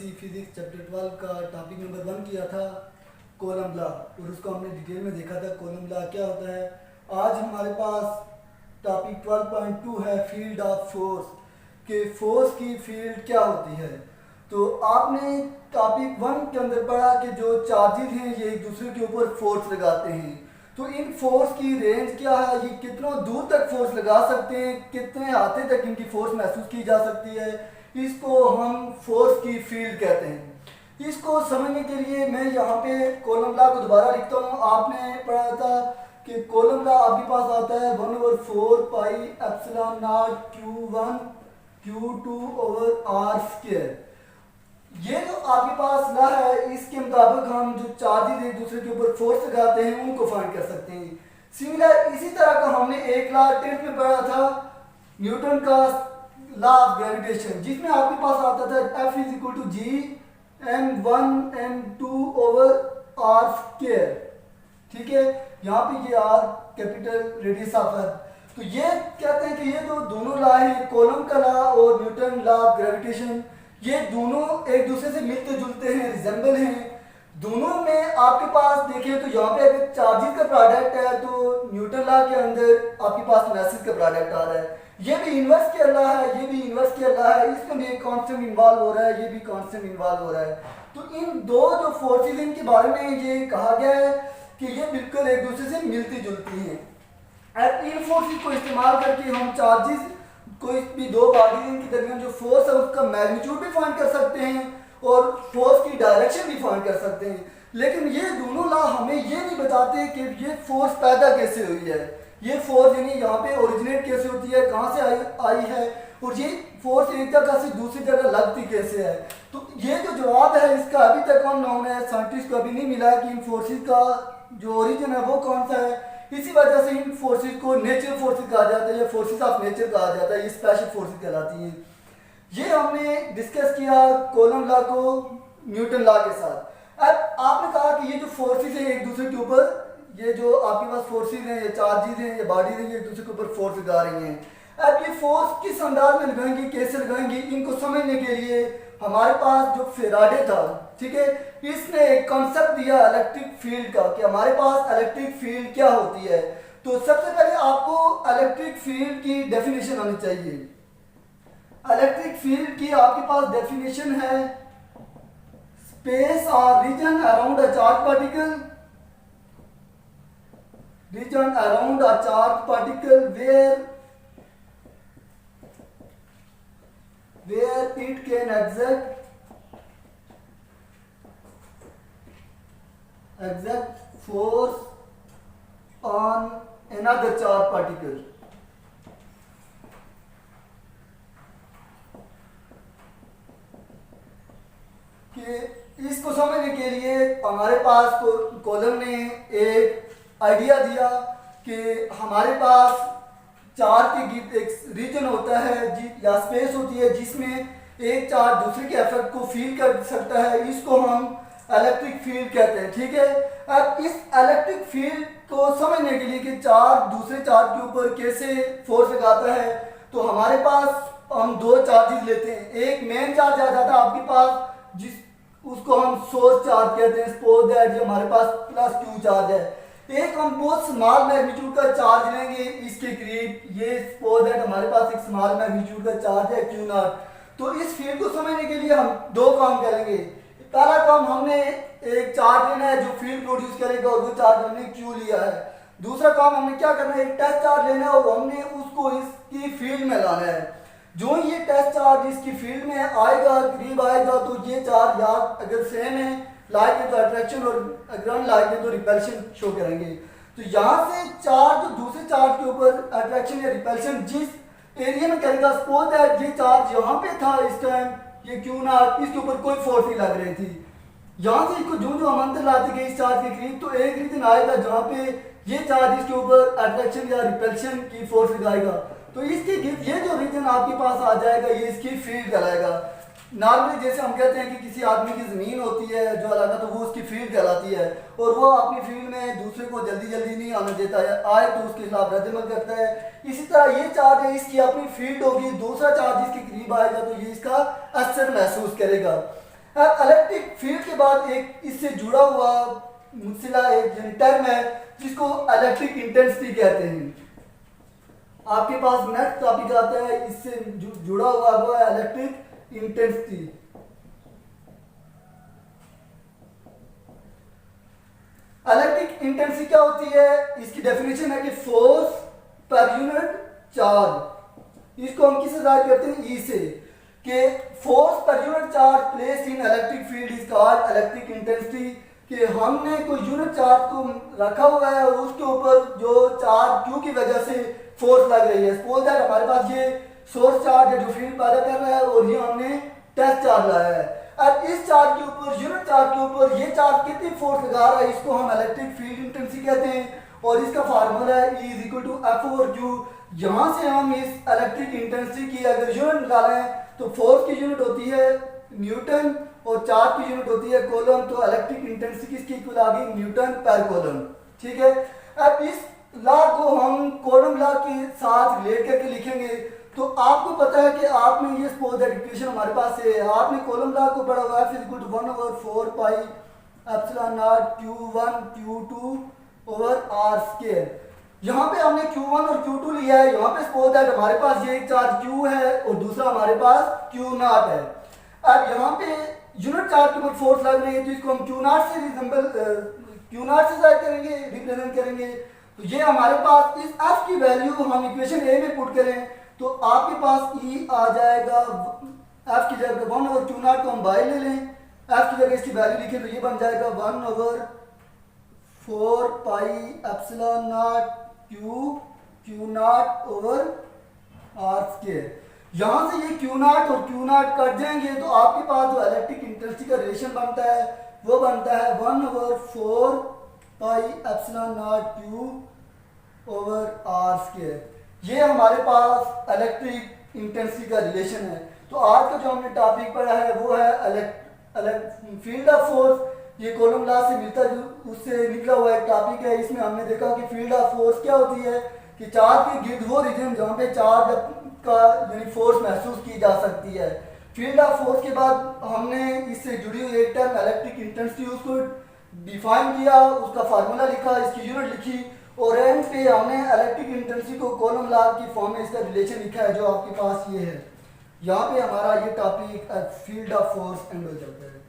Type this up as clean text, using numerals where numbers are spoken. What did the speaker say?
SSC physics chapter 12 का topic number 1 किया था कॉलम लॉ, और उसको हमने डिटेल में देखा था कॉलम लॉ क्या होता है। आज हमारे पास टॉपिक 12.2 है फील्ड ऑफ फोर्स, के फोर्स की फील्ड क्या होती है। तो आपने टॉपिक 1 के अंदर पढ़ा कि जो चार्जेस हैं ये एक दूसरे के ऊपर फोर्स लगाते हैं, तो इन फोर्स की रेंज क्या है, ये कितना दूर तक फोर्स लगा सकते हैं, कितने हाथे तक इनकी फोर्स महसूस की जा सकती है, इसको हम फोर्स की फील्ड कहते हैं। इसको समझने के लिए मैं यहाँ पे कॉलम लॉ को दोबारा लिखता हूँ। आपने पढ़ा था कि कॉलम लॉ आपके पास आता है 1/4 pi epsilon naught Q1 Q2 over R square. ये जो आपके पास लॉ है इसके मुताबिक हम जो चार्जेस एक दूसरे के ऊपर फोर्स लगाते हैं उनको फाइंड कर सकते हैं। सिमिलर इसी तरह का हमने एक लॉ 10th में पढ़ा था न्यूटन का लॉ ऑफ ग्रेविटेशन, जिसमें आपके पास आता था F = G m1 m2 over R square. ठीक है, यहाँ पे ये R capital radius of earth. तो ये कहते हैं कि ये जो दोनों लॉ हैं कॉलम का लॉ और न्यूटन लॉ ऑफ ग्रेविटेशन, ये दोनों एक दूसरे से मिलते जुलते हैं, रिजेंबल हैं। दोनों में आपके पास देखें तो यहाँ पे अगर चार्जेस का प्रोडक्ट है तो न्यूटन लॉ के अंदर आपके पास मैसेज का प्रोडक्ट आ रहा है। ये भी इन्वर्स के लॉ है, ये भी इन्वर्स के लॉ है, इसमें भी एक कांस्टेंट इन्वॉल्व हो रहा है, ये भी कांस्टेंट इन्वॉल्व हो रहा है। तो इन दो जो फोर्सेज इनके बारे में ये कहा गया है कि ये बिल्कुल एक दूसरे से मिलती जुलती हैं। अब इन फोर्सेज को इस्तेमाल करके हम चार्जेस कोई भी दो बॉडीज के दरमियान जो फोर्स है उसका मैग्नीट्यूड भी फाइंड कर सकते हैं और फोर्स की डायरेक्शन भी फाइंड कर सकते हैं। लेकिन ये दोनों लॉ हमें ये नहीं बताते कि ये फोर्स पैदा कैसे हुई है, ये फोर्स यानी यहाँ पे ओरिजिनेट कैसे होती है, कहाँ से आई है, और ये फोर्स एक जगह से दूसरी जगह लगती कैसे है। तो ये जो जवाब है इसका अभी तक अननोन है, साइंटिस्ट को अभी नहीं मिला है कि इन फोर्सेज का जो ओरिजिन है वो कौन सा है। इसी वजह से इन फोर्सेज को नेचुरल फोर्सेज कहा जाता है या फोर्सेज ऑफ नेचर कहा जाता है, ये स्पेशल फोर्सेज कहलाती हैं। ये हमने डिस्कस किया कॉलम लॉ को न्यूटन लॉ के साथ। अब आपने कहा कि ये जो फोर्सेज हैं एक दूसरे के ऊपर, ये जो आपके पास फोर्सेज हैं, ये चार्जेस हैं, ये बॉडीज हैं, ये एक दूसरे के ऊपर फोर्स लगा रही हैं। अब ये फोर्स किस अंदाज में लगाएंगे, कैसे लगाएंगे, इनको समझने के लिए हमारे पास जो फेराडे था, ठीक है, इसने एक कॉन्सेप्ट दिया इलेक्ट्रिक फील्ड का कि हमारे पास इलेक्ट्रिक फील्ड क्या होती है। तो सबसे पहले आपको इलेक्ट्रिक फील्ड की डेफिनेशन आनी चाहिए। इलेक्ट्रिक फील्ड की आपके पास डेफिनेशन है स्पेस और region around a charge particle, region around a charge particle where it can exert force on another charged particle। कि इसको समझने के लिए हमारे पास कॉलम ने एक आइडिया दिया कि हमारे पास चार्ज के एक रीजन होता है या स्पेस होती है जिसमें एक चार्ज दूसरे के इफेक्ट को फील कर सकता है, इसको हम इलेक्ट्रिक फील्ड कहते हैं। ठीक है, अब इस इलेक्ट्रिक फील्ड को समझने के लिए कि चार्ज दूसरे चार्ज के ऊपर कैसे फोर्स लगाता है, तो हमारे पास हम दो चार्जेस लेते हैं। एक मेन चार्ज आ जाता है आपके पास, जिस उसको हम सोर्स चार्ज कहते हैं, सपोज दैट ये हमारे पास +Q चार्ज है। एक हम बहुत स्मॉल मैग्नीट्यूड का चार्ज लेंगे इसके करीब, ये सपोज दैट हमारे पास एक स्मॉल मैग्नीट्यूड का चार्ज है Q0। तो इस फील्ड को समझने के लिए हम दो काम करेंगे। पहला काम, हमने एक चार्ज लेना है जो फील्ड प्रोड्यूस करेगा और वो चार्ज हमने Q लिया है। दूसरा काम हमने क्या करना है, एक टेस्ट चार्ज लेना है और हमने उसको इसकी फील्ड में लाना है। जो ये टेस्ट चार्ज इसकी फील्ड में आएगा, करीब आएगा, तो ये चार्ज या अगर सेम है लाइक है तो अट्रैक्शन और अगर अनलाइक है तो रिपल्शन शो करेंगे। तो यहाँ से चार्ज जो दूसरे चार्ज के ऊपर अट्रैक्शन या रिपल्शन जिस एरिया में करेगा, सपोज दैट ये चार्ज यहाँ पे था इस टाइम, ये Q0, इसके ऊपर कोई फोर्स नहीं लग रही थी। यहाँ से इसको जो हम अंदर लाते गए इस चार्ज के करीब, तो एक रीजन आएगा जहाँ पे ये चार्ज इसके ऊपर अट्रैक्शन या रिपल्शन की फोर्स लगाएगा। तो इसके ये जो रीजन आपके पास आ जाएगा ये इसकी फील्ड कहलाएगा। नॉर्मली जैसे हम कहते हैं कि किसी आदमी की ज़मीन होती है जो इलाका, तो वो उसकी फील्ड कहलाती है और वो अपनी फील्ड में दूसरे को जल्दी जल्दी नहीं आने देता है, आए तो उसके खिलाफ रद्दमल करता है। इसी तरह ये चार्ज है, इसकी अपनी फील्ड होगी, दूसरा चार्ज इसके करीब आएगा तो ये इसका असर महसूस करेगा। अब इलेक्ट्रिक फील्ड के बाद एक इससे जुड़ा हुआ मुस्ला एक टर्म है जिसको इलेक्ट्रिक इंटेंसिटी कहते हैं। आपके पास नेक्स्ट टॉपिक आता है इससे जुड़ा हुआ वो है इलेक्ट्रिक इंटेंसिटी। इलेक्ट्रिक इंटेंसिटी क्या होती है? इसकी डेफिनेशन है कि फोर्स पर यूनिट चार्ज। इसको हम किससे जाहिर करते हैं? ई से, कि force per unit charge place in electric field is called electric intensity. कि हमने कोई यूनिट चार्ज को रखा हुआ है और उसके ऊपर जो चार्ज क्यू की वजह से फोर्स लग रही है। सपोज दैट हमारे पास ये सोर्स चार्ज है जो फील्ड पैदा कर रहा है और ये हमने टेस्ट चार्ज लाया है। अब इस चार्ज के ऊपर, यूनिट चार्ज के ऊपर ये चार्ज कितनी फोर्स लगा रहा है, इसको हम इलेक्ट्रिक फील्ड इंटेंसिटी कहते हैं और इसका फार्मूला है E is equal to F over Q. यहाँ से हम इस इलेक्ट्रिक इंटेंसिटी की अगर यूनिट निकालें तो फोर्स की यूनिट होती है न्यूटन और चार्ज की यूनिट होती है कूलम। तो इलेक्ट्रिक इंटेंसिटी किसकी इक्वल आ गई? न्यूटन पर कूलम। ठीक है। अब इस लॉ को हम कूलम लॉ के साथ रिलेट करके लिखेंगे। तो आपको पता है कि आपने ये सपोज दैट इक्वेशन हमारे पास है, आपने कूलम लॉ को पढ़ा हुआ है, F equal to 1/4 pi epsilon naught Q1 Q2 over R square. यहाँ पे हमने Q1 और Q2 लिया है। यहाँ पे सपोज दैट हमारे पास ये एक चार्ज Q है और दूसरा हमारे पास Q0 है। अब यहाँ पे यूनिट चार्ज के ऊपर फोर्स लग रही है तो इसको हम Q0 से Q0 से जाहिर करेंगे, रिप्रेजेंट करेंगे। तो ये हमारे पास इस F की वैल्यू हम इक्वेशन ए में पुट करें तो आपके पास E आ जाएगा, F की जगह 1/Q0 को हम बाहर ले लें, F की जगह इसकी वैल्यू लिखें तो ये बन जाएगा 1/4 pi epsilon not Q0 over R square. यहाँ से ये Q0 और Q0 कट जाएंगे तो आपके पास जो इलेक्ट्रिक इंटेंसिटी का रिलेशन बनता है वो बनता है 1/4 pi epsilon not Q over R square. ये हमारे पास इलेक्ट्रिक इंटेंसिटी का रिलेशन है। तो आज का जो हमने टॉपिक पढ़ा है वो है फील्ड ऑफ फोर्स। ये कॉलम लॉ से मिलता उससे निकला हुआ एक टॉपिक है। इसमें हमने देखा कि फील्ड ऑफ फोर्स क्या होती है, कि चार्ज के गिर्द वो रीजन जहाँ पे चार्ज का यानी फोर्स महसूस की जा सकती है। फील्ड ऑफ फोर्स के बाद हमने इससे जुड़ी हुई एक टर्म इलेक्ट्रिक इंटेंसिटी उसको डिफाइन किया, उसका फार्मूला लिखा, इसकी यूनिट लिखी और एंड पे हमने इलेक्ट्रिक इंटेंसिटी को कॉलम लॉ की फॉर्म में इसका रिलेशन लिखा है जो आपके पास ये है। यहाँ पे हमारा ये topic field of force and हो जाता है।